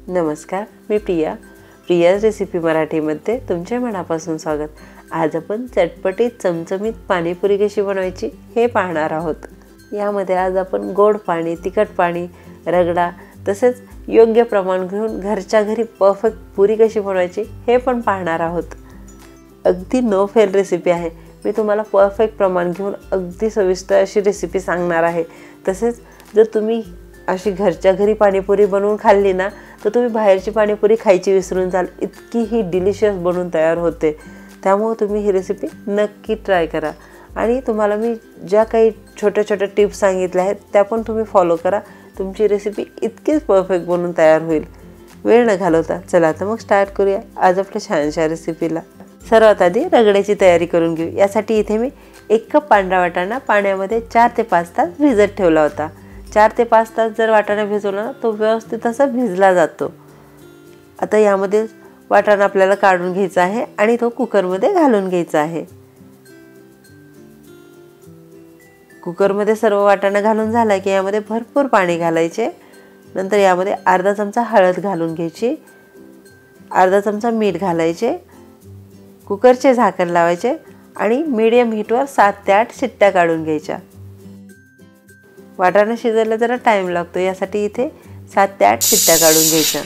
नमस्कार, मी प्रियाज रेसिपी मराठीमध्ये तुमच्या मनापासून स्वागत। आज आपण चटपटीत चमचमीत पाणीपुरी कशी बनवायची हे पाहणार आहोत। यामध्ये आज आपण गोड पाणी, तिखट पाणी, रगडा तसेच योग्य प्रमाण घेऊन घरच्या घरी परफेक्ट पुरी कशी बनवायची हे पण पाहणार आहोत। अगदी नो फेल रेसिपी आहे। मी तुम्हाला परफेक्ट प्रमाण घेऊन अगदी सविस्तर अशी रेसिपी सांगणार आहे। तसेच जर तुम्ही अशी घरच्या घरी पाणीपुरी बनवून खाल्ली ना तर तुम्ही बाहेरची पाणीपुरी खायची विसरून जाल, इतकी ही डिलिशियस बनवून तयार होते। त्यामुळे तुम्ही ही रेसिपी नक्की ट्राय करा आणि तुम्हाला मी ज्या काही छोट्या छोट्या टिप्स सांगितल्या आहेत त्या पण तुम्ही फॉलो करा। तुमची रेसिपी इतकीच परफेक्ट बनवून तयार होईल। वेळ न घालवता चला आता मग स्टार्ट करूया आज आपल्या छानशा रेसिपीला। सर्वात आधी रगड्याची तयारी करून घेऊ। यासाठी इथे मी 1 कप पांढरा वाटाणा पाण्यामध्ये 4 ते 5 तास भिजत ठेवला होता। 4 ते 5 तास जर वाटाणा भिजवला ना तो व्यवस्थित असा भिजला जातो। आता यामध्ये वाटाणा आपल्याला काढून घ्यायचा आहे आणि तो कुकरमध्ये घालून घ्यायचा आहे। कुकरमध्ये सर्व वाटाणा घालून झाला की यामध्ये भरपूर पाणी घालायचे। नंतर यामध्ये अर्धा चमचा हळद घालून घ्यायची, अर्धा चमचा मीठ घालायचे, कुकरचे झाकण लावायचे आणि मीडियम हीटवर 7 ते 8 शिट्ट्या काढून घ्यायच्या। वाटाणा शिजायला जरा टाइम लागतो, यासाठी इथे 7 ते 8 शिट्ट्या काढून घ्यायच्या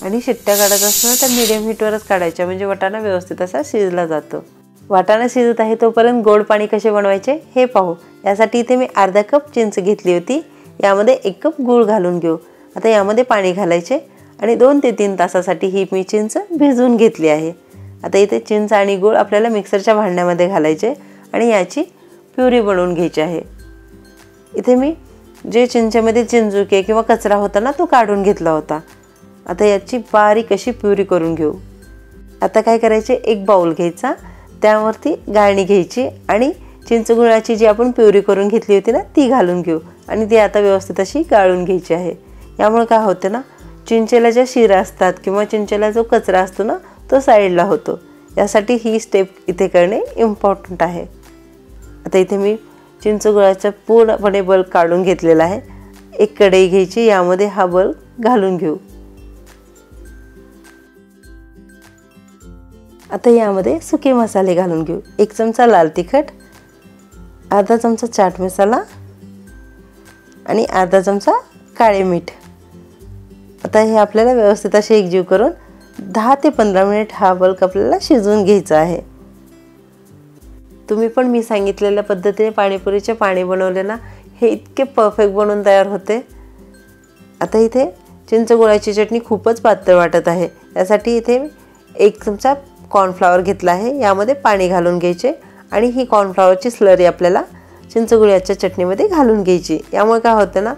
आणि शिट्ट्या काढत असताना त्या मीडियम हीटवरच काढायच्या, म्हणजे वाटाणा व्यवस्थित असा शिजला जातो। वाटाणा शिजत आहे तोपर्यंत गोड पाणी कसे बनवायचे हे पाहू। यासाठी इथे मी अर्धा कप चिंच घेतली होती, यामध्ये 1 कप गूळ घालून घेऊ। आता यामध्ये पाणी घालायचे आणि 2 ते 3 तासासाठी ही मी चिंच भिजवून घेतली आहे। आता इथे चिंच आणि गूळ आपल्याला मिक्सरच्या भांड्यामध्ये घालायचे आणि याची प्युरी बनवून घ्यायची आहे। इथे मी जे चिंचेमध्ये चिंचुके किंवा कचरा होता ना तो काढून घेतला होता। आता याची बारीक अशी प्युरी करून घेऊ। आता काय करायचे, एक बाउल घ्यायचा, त्यावरती गाळणी घ्यायची आणि चिंचगुळाची जी आपण प्युरी करून घेतली होती ना ती घालून घेऊ आणि ती आता व्यवस्थित अशी गाळून घ्यायची आहे। यामुळे काय होते ना, चिंचेला ज्या शिरा असतात किंवा चिंचेला जो कचरा असतो ना तो साईडला होतो। यासाठी ही स्टेप इथे करणे इम्पॉर्टंट आहे। आता इथे मी चिंचगुळाचा पूर्णपणे बल्ब काढून घेतलेला आहे। एक कढई घ्यायची, यामध्ये हा बल्ब घालून घेऊ। आता यामध्ये सुके मसाले घालून घेऊ। 1 चमचा लाल तिखट, अर्धा चमचा चाट मसाला आणि अर्धा चमचा काळे मीठ। आता हे आपल्याला व्यवस्थित असे एकजीव करून 10 ते 15 मिनिट हा बल्ब आपल्याला शिजवून घ्यायचा आहे। तुम्ही पण मी सांगितलेल्या पद्धतीने पाणीपुरीचे पाणी बनवले ना हे इतके परफेक्ट बनवून तयार होते। आता इथे चिंचगुळाची चटणी खूपच पातळ वाटत आहे, यासाठी इथे 1 चमचा कॉर्नफ्लॉवर घेतला आहे। यामध्ये पाणी घालून घ्यायचे आणि ही कॉर्नफ्लॉवरची स्लरी आपल्याला चिंचगुळाच्या चटणीमध्ये घालून घ्यायची। यामुळे काय होतं ना,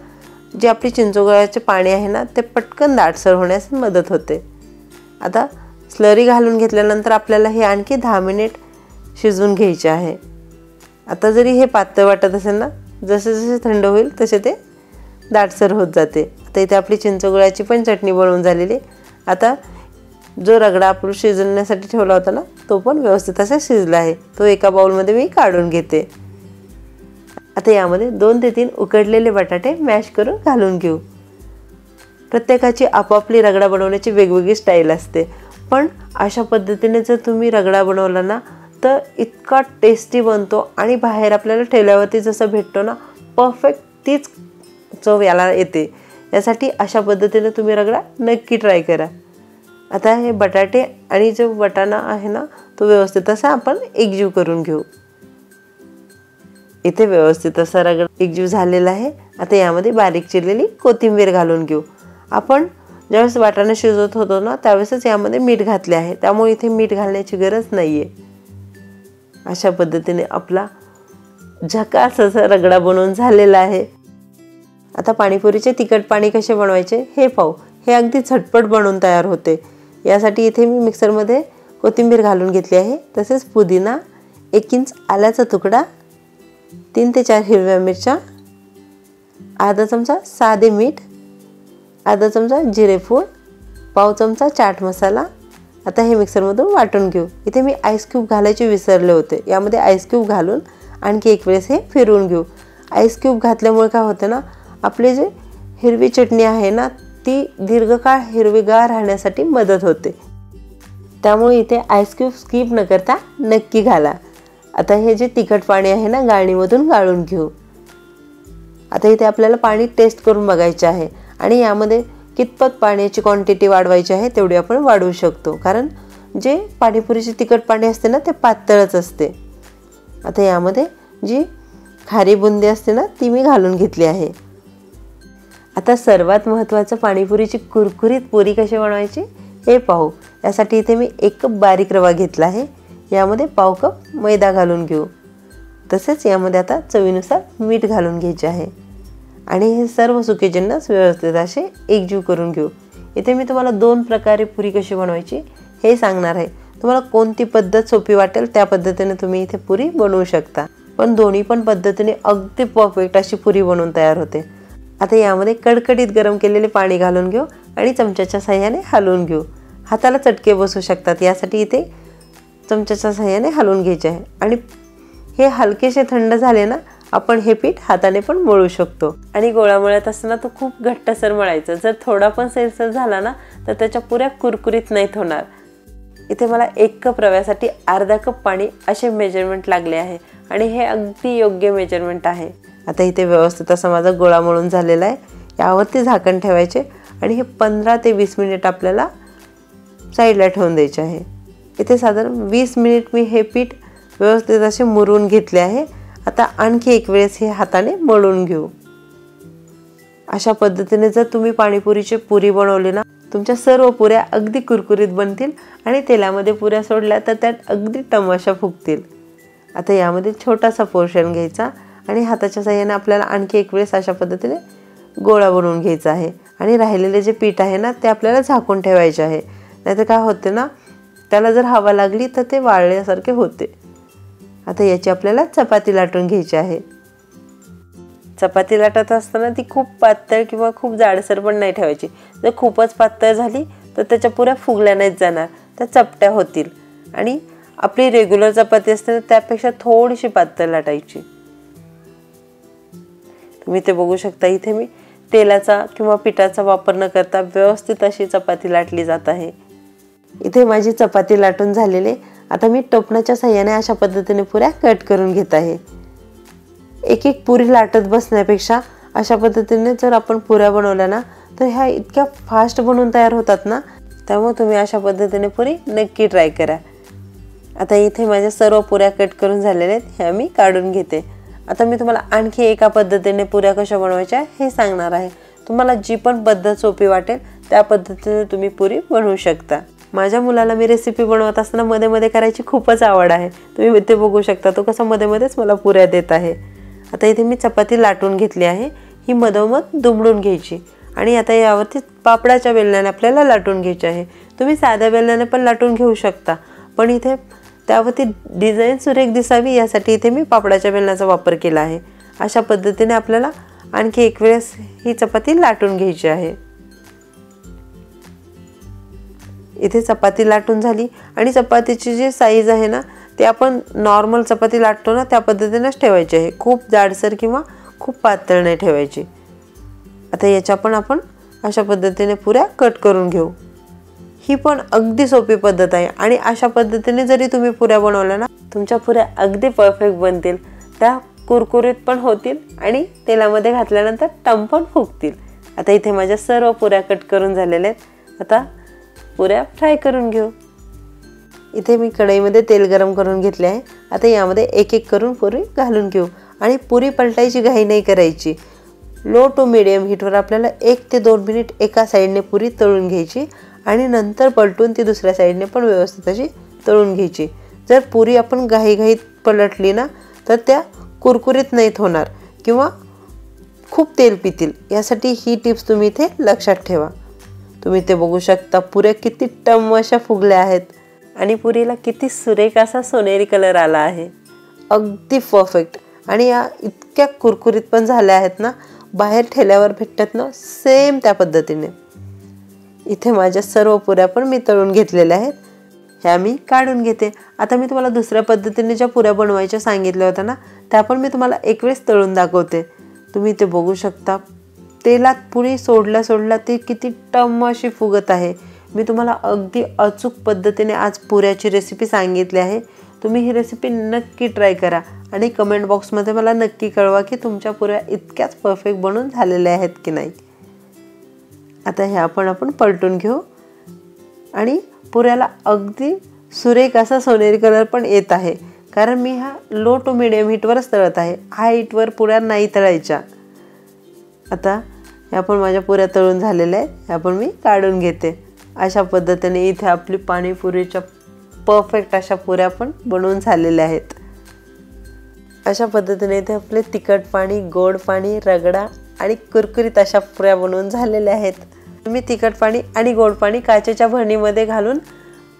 जे आपली चिंचगुळाचे पाणी आहे ना ते पटकन दाटसर होण्यास मदत होते। आता स्लरी घालून घेतल्यानंतर आपल्याला हे आणखी 10 मिनिट शिजवून घ्यायचे आहे। आता जरी हे पातळ वाटत असेल ना, जसे जसे थंड होईल तसे ते दाटसर होत जाते। आता इथे आपली चिंचगुळाची पण चटणी बनवून झालेली। आता जो रगडा आपण शिजवण्यासाठी ठेवला होता ना तो पण व्यवस्थित असा शिजला आहे, तो एका बाउलमध्ये मी काढून घेते। आता यामध्ये 2 ते 3 उकडलेले बटाटे मॅश करून घालून घेऊ। प्रत्येकाची आपापली रगडा बनवण्याची वेगवेगळी स्टाईल असते, पण अशा पद्धतीने जर तुम्ही रगडा बनवला ना तर इतका टेस्टी बनतो आणि बाहेर आपल्याला ठेल्यावरती जसं भेटतो ना परफेक्ट तीच चव याला येते। यासाठी अशा पद्धतीने तुम्ही रगडा नक्की ट्राय करा। आता हे बटाटे आणि जो वाटाणा आहे ना तो व्यवस्थित असा आपण एकजीव करून घेऊ। इथे व्यवस्थित असा रगडा एकजीव झालेला आहे। आता यामध्ये बारीक चिरलेली कोथिंबीर घालून घेऊ। आपण ज्यावेळेस वाटाणा शिजवत होतो ना त्यावेळेसच यामध्ये मीठ घातले आहे, त्यामुळे इथे मीठ घालण्याची गरज नाही आहे। अशा पद्धतीने आपला झकास असा रगडा बनवून झालेला आहे। आता पाणीपुरीचे तिखट पाणी कसे बनवायचे हे पाहू। हे अगदी झटपट बनवून तयार होते। यासाठी इथे मी मिक्सरमध्ये कोथिंबीर घालून घेतली आहे, तसेच पुदिना, 1 इंच आल्याचा तुकडा, 3 ते 4 हिरव्या मिरच्या, अर्धा चमचा साधे मीठ, अर्धा चमचा जिरेपूड, पाव चमचा चाट मसाला। आता हे मिक्सरमधून वाटून घेऊ। इथे मी आईस क्यूब घालायचे विसरले होते, यामध्ये आईस क्यूब घालून आणखी एक वेळेस हे फिरवून घेऊ। आईस क्यूब घातल्यामुळे काय होतं ना, आपले जे हिरवी चटणी आहे ना ती दीर्घकाळ हिरवीगार राहण्यासाठी मदत होते. त्यामुळे इथे आईस क्यूब स्किप न करता नक्की घाला. आता हे जे तिखट पाणी आहे ना, गाळणीमधून गाळून घेऊ. आता इथे आपल्याला पाणी टेस्ट करून बघायचे आहे आणि यामध्ये कितपत पाण्याची क्वांटिटी वाढवायची आहे तेवढी आपण वाढवू शकतो, कारण जे पाणीपुरीचे तिखट पाणी असते ना ते पातळच असते. आता यामध्ये जी खारी बुंदी असते ना ती मी घालून घेतली आहे. आता सर्वात महत्त्वाचं, पाणीपुरीची कुरकुरीत पुरी कशी बनवायची हे पाहू. यासाठी इथे मी 1 कप बारीक रवा घेतला आहे. यामध्ये पाव कप मैदा घालून घेऊ. तसेच यामध्ये आता चवीनुसार मीठ घालून घ्यायचे आहे आणि हे सर्व सुके जिन्नस व्यवस्थित असे एकजीव करून घेऊ. इथे मी तुम्हाला 2 प्रकारे पुरी कशी बनवायची हे सांगणार आहे. तुम्हाला कोणती पद्धत सोपी वाटेल त्या पद्धतीने तुम्ही इथे पुरी बनवू शकता, पण दोन्ही पण पद्धतीने अगदी परफेक्ट अशी पुरी बनवून तयार होते. आता यामध्ये कडकडीत गरम केलेले पाणी घालून घेऊ आणि चमच्याच्या साहाय्याने हलवून घेऊ. हाताला चटके बसू शकतात, यासाठी इथे चमच्याच्या साहाय्याने हलवून घ्यायचे आहे. आणि हे हलकेसे थंड झाले ना, आपण हे पीठ हाताने पण मळू शकतो. आणि गोळा मळत असताना तो खूप घट्टसर मळायचा. जर थोडा पण सैलसर झाला ना तर त्याच्या पुऱ्या कुरकुरीत नाहीत होणार. इथे मला 1 कप रव्यासाठी अर्धा कप पाणी असे मेजरमेंट लागले आहे आणि हे अगदी योग्य मेजरमेंट आहे. आता इथे व्यवस्थित असा माझा गोळा मळून झालेला आहे. यावरती झाकण ठेवायचे आणि हे 15 ते 20 मिनिट आपल्याला साईडला ठेवून द्यायचे आहे. इथे साधारण 20 मिनिट मी हे पीठ व्यवस्थित असे मुरून घेतले आहे. आता आणखी एक वेळेस हे हाताने मळून घेऊ. अशा पद्धतीने जर तुम्ही पाणीपुरीची पुरी बनवली ना, तुमच्या सर्व पुऱ्या अगदी कुरकुरीत बनतील आणि तेलामध्ये पुऱ्या सोडल्या तर त्यात अगदी टमाशा फुगतील. आता यामध्ये छोटासा पोर्शन घ्यायचा आणि हाताच्या साहाय्याने आपल्याला आणखी एक वेळेस अशा पद्धतीने गोळा बनवून घ्यायचा आहे. आणि राहिलेले जे पीठ आहे ना ते आपल्याला झाकून ठेवायचे आहे, नाहीतर काय होते ना, त्याला जर हवा लागली तर ते वाळल्यासारखे होते. आता याची आपल्याला चपाती लाटून घ्यायची आहे. चपाती लाटत असताना ती खूप पातळ किंवा खूप जाडसर पण नाही ठेवायची. जर खूपच पातळ झाली तर त्याच्या पुऱ्या फुगल्या नाहीत जाणार, त्या चपट्या होतील. आणि आपली रेग्युलर चपाती असते त्यापेक्षा थोडीशी पातळ लाटायची. तुम्ही ते बघू शकता, इथे मी तेलाचा किंवा पिठाचा वापर न करता व्यवस्थित अशी चपाती लाटली जात आहे. इथे माझी चपाती लाटून झालेली. आता मी टोपणाच्या साहाय्याने अशा पद्धतीने पुऱ्या कट करून घेत आहे. एक एक पुरी लाटत बसण्यापेक्षा अशा पद्धतीने जर आपण पुऱ्या बनवल्या ना तर ह्या इतक्या फास्ट बनवून तयार होतात ना, त्यामुळे तुम्ही अशा पद्धतीने पुरी नक्की ट्राय करा. आता इथे माझ्या सर्व पुऱ्या कट करून झालेल्या आहेत, ह्या मी काढून घेते. आता मी तुम्हाला आणखी एका पद्धतीने पुऱ्या कशा बनवायच्या हे सांगणार आहे. तुम्हाला जी पण पद्धत सोपी वाटेल त्या पद्धतीने तुम्ही पुरी बनवू शकता. माझ्या मुलाला मी रेसिपी बनवत असताना मध्ये मध्ये करायची खूपच आवड आहे. तुम्ही ते बघू शकता, तो कसा मध्ये मध्येच मला पुऱ्या देत आहे. आता इथे मी चपाती लाटून घेतली आहे, ही मधोमध दुमडून घ्यायची. आणि आता यावरती पापडाच्या बेलण्याने आपल्याला लाटून घ्यायची आहे. तुम्ही साध्या बेलण्याने पण लाटून घेऊ शकता, पण इथे त्यावरती डिझाईन सुरेख दिसावी यासाठी इथे मी पापडाच्या बेलण्याचा वापर केला आहे. अशा पद्धतीने आपल्याला आणखी एक वेळेस ही चपाती लाटून घ्यायची आहे. इथे चपाती लाटून झाली आणि चपातीची जी साईज आहे ना ते आपण नॉर्मल चपाती लाटतो ना त्या पद्धतीनेच ठेवायची आहे. खूप जाडसर किंवा खूप पातळ नाही ठेवायची. आता याच्या पण आपण अशा पद्धतीने पुऱ्या कट करून घेऊ. ही पण अगदी सोपी पद्धत आहे आणि अशा पद्धतीने जरी तुम्ही पुऱ्या बनवल्या ना, तुमच्या पुऱ्या अगदी परफेक्ट बनतील. त्या कुरकुरीत पण होतील आणि तेलामध्ये घातल्यानंतर टम पण फुगतील. आता इथे माझ्या सर्व पुऱ्या कट करून झालेल्या आहेत. आता पुऱ्या फ्राय करून घेऊ. इथे मी कढईमध्ये तेल गरम करून घेतले आहे. आता यामध्ये एक एक करून पुरी घालून घेऊ आणि पुरी पलटायची घाई नाही करायची. लो टू मिडियम हीटवर आपल्याला 1 ते 2 मिनिट एका साईडने पुरी तळून घ्यायची आणि नंतर पलटून ती दुसऱ्या साईडने पण व्यवस्थित अशी तळून घ्यायची. जर पुरी आपण घाईघाईत पलटली ना तर त्या कुरकुरीत नाहीत होणार किंवा खूप तेल पितील. यासाठी ही टिप्स तुम्ही इथे लक्षात ठेवा. तुम्ही ते बघू शकता, पुऱ्या किती टम अशा फुगल्या आहेत आणि पुरीला किती सुरेख असा सोनेरी कलर आला आहे. अगदी परफेक्ट. आणि या इतक्या कुरकुरीत पण झाल्या आहेत ना, बाहेर ठेल्यावर भेटतात ना सेम त्या पद्धतीने. इथे माझ्या सर्व पुऱ्या पण मी तळून घेतलेल्या आहेत, ह्या मी काढून घेते. आता मी तुम्हाला दुसऱ्या पद्धतीने ज्या पुऱ्या बनवायच्या सांगितल्या होत्या ना त्या पण मी तुम्हाला एक वेळेस तळून दाखवते. तुम्ही ते बघू शकता, तेलात पुरी सोडल्या ती किती टम्म अशी फुगत आहे। मी तुम्हाला अगदी अचूक पद्धतीने आज पुऱ्याची रेसिपी सांगितली आहे। तुम्ही ही रेसिपी नक्की ट्राय करा आणि कमेंट बॉक्समध्ये मला नक्की कळवा की तुमच्या पुऱ्या इतक्याच परफेक्ट बनून झालेल्या आहेत की नाही। आता हे आपण पलटून घेऊ आणि पुऱ्याला अगदी सुरेख असा सोनेरी कलर पण येत आहे, कारण मी हा लो टू मीडियम हीटवरच तळत आहे। हाय हीटवर पुऱ्या नाही तळायच्या। आता हे आपण माझ्या पुऱ्या तळून झालेल्या आहेत, हे आपण मी काढून घेते। अशा पद्धतीने इथे आपली पाणीपुरीच्या परफेक्ट अशा पुऱ्या पण बनवून झालेल्या आहेत। अशा पद्धतीने इथे आपले तिखट पाणी, गोड पाणी, रगडा आणि कुरकुरीत अशा पुऱ्या बनवून झालेल्या आहेत। तुम्ही तिखट पाणी आणि गोड पाणी काचेच्या भरणीमध्ये घालून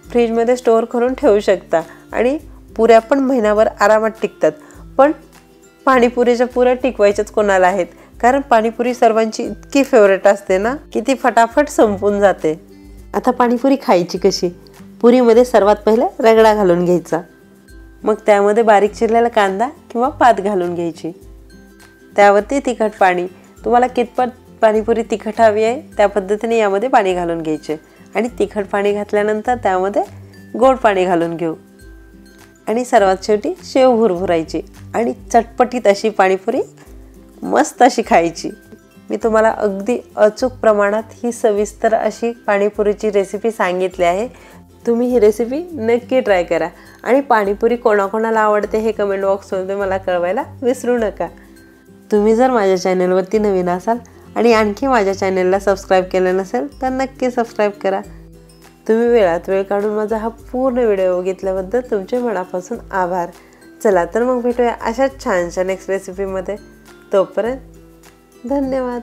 फ्रीजमध्ये स्टोअर करून ठेवू शकता आणि पुऱ्या पण महिनाभर आरामात टिकतात। पण पाणीपुरीच्या पुऱ्या टिकवायच्याच कोणाला आहेत, कारण पाणीपुरी सर्वांची इतकी फेवरेट असते ना की ती फटाफट संपून जाते। आता पाणीपुरी खायची कशी? पुरीमध्ये सर्वात पहिले रगडा घालून घ्यायचा, मग त्यामध्ये बारीक चिरलेला कांदा किंवा पात घालून घ्यायची, त्यावरती तिखट पाणी। तुम्हाला कितपत पाणीपुरी तिखट हवी आहे त्या पद्धतीने यामध्ये पाणी घालून घ्यायचे आणि तिखट पाणी घातल्यानंतर त्यामध्ये गोड पाणी घालून घेऊ आणि सर्वात शेवटी शेव भुरभुरायची आणि चटपटीत अशी पाणीपुरी मस्त अशी खायची। मी तुम्हाला अगदी अचूक प्रमाणात ही सविस्तर अशी पाणीपुरीची रेसिपी सांगितली आहे। तुम्ही ही रेसिपी नक्की ट्राय करा आणि पाणीपुरी कोणाकोणाला आवडते हे कमेंट बॉक्समध्ये मला कळवायला विसरू नका। तुम्ही जर माझ्या चॅनलवरती नवीन असाल आणि आणखी माझ्या चॅनलला सबस्क्राईब केलं नसेल तर नक्की सबस्क्राईब करा। तुम्ही वेळात वेळ काढून माझा हा पूर्ण व्हिडिओ बघितल्याबद्दल तुमचे मनापासून आभार। चला तर मग भेटूया अशाच छानशा नेक्स्ट रेसिपीमध्ये। तोपर्यंत धन्यवाद।